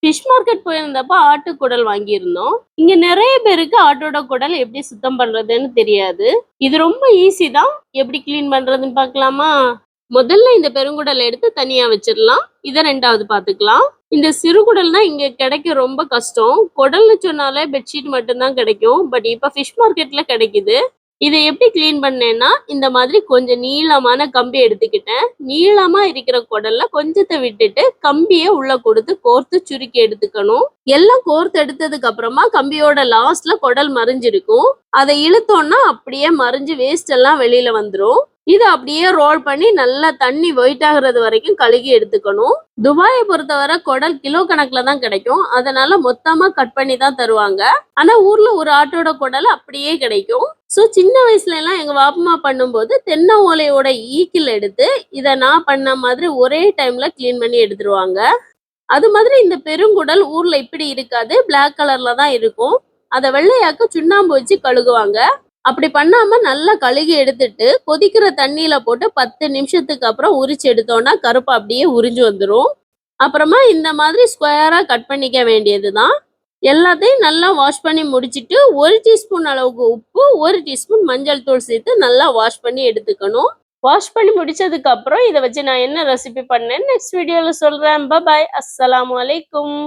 Fish market போயிருந்தப்ப ஆட்டு குடல் வாங்கியிருந்தோம். இங்க நெறைய பேருக்கு ஆட்டோட குடல் எப்படி சுத்தம் பண்றதுன்னு தெரியாது. இது ரொம்ப ஈஸி தான். எப்படி கிளீன் பண்றதுன்னு பார்க்கலாமா? முதல்ல இந்த பெருங்குடல் எடுத்து தனியா வச்சிடலாம். இத 2வது பார்த்துக்கலாம். இந்த சிறுகுடல் தான் இங்க கிடைக்க ரொம்ப கஷ்டம். குடல்னு சொன்னாலே பெட்ஷீட் மட்டும் தான் கிடைக்கும். பட் இப்ப ஃபிஷ் மார்க்கெட்ல கிடைக்குது. இத எப்படி கிளீன் பண்ணேன்னா, இந்த மாதிரி கொஞ்சம் நீளமான கம்பி எடுத்துக்கிட்டேன். நீளமா இருக்கிற குடல்ல கொஞ்சத்த விட்டுட்டு, கம்பிய உள்ள கொடுத்து கோர்த்து சுருக்கி எடுத்துக்கணும். எல்லாம் கோர்த்து எடுத்ததுக்கு அப்புறமா கம்பியோட லாஸ்ட்ல குடல் மறைஞ்சிருக்கும். அத இழுத்தோம்னா அப்படியே மறைஞ்சு வேஸ்ட் எல்லாம் வெளியில வந்துரும். இத அப்படியே ரோல் பண்ணி நல்லா தண்ணி ஒயிட் ஆகுறது வரைக்கும் கழுகி எடுத்துக்கணும். துபாய பொறுத்தவரை குடல் கிலோ கணக்குல தான் கிடைக்கும். அதனால மொத்தமா கட் பண்ணி தான் தருவாங்க. ஆனா ஊர்ல ஒரு ஆட்டோட குடல் அப்படியே கிடைக்கும். சின்ன வயசுல எல்லாம் எங்க வாப்பம்மா பண்ணும்போது தென்னை ஓலையோட ஈக்கில் எடுத்து இத நான் பண்ண மாதிரி ஒரே டைம்ல கிளீன் பண்ணி எடுத்துருவாங்க. அது மாதிரி இந்த பெருங்குடல் ஊர்ல இப்படி இருக்காது. பிளாக் கலர்ல தான் இருக்கும். அத வெள்ளையாக்க சுண்ணாம்பு வச்சு கழுகுவாங்க. அப்படி பண்ணாம நல்லா கழுகி எடுத்துட்டு கொதிக்கிற தண்ணியில போட்டு 10 நிமிஷத்துக்கு அப்புறம் உரிச்சு எடுத்தோம்னா கருப்பு அப்படியே உறிஞ்சு வந்துரும். அப்புறமா இந்த மாதிரி ஸ்கொயரா கட் பண்ணிக்க வேண்டியதுதான். எல்லாத்தையும் நல்லா வாஷ் பண்ணி முடிச்சிட்டு 1 டீஸ்பூன் அளவுக்கு உப்பு, 1 டீஸ்பூன் மஞ்சள் தூள் சேர்த்து நல்லா வாஷ் பண்ணி எடுத்துக்கணும். வாஷ் பண்ணி முடிச்சதுக்கு அப்புறம் இதை வச்சு நான் என்ன ரெசிபி பண்ணேன்னு நெக்ஸ்ட் வீடியோல சொல்றேன். பாய். அஸ்ஸலாமு அலைக்கும்.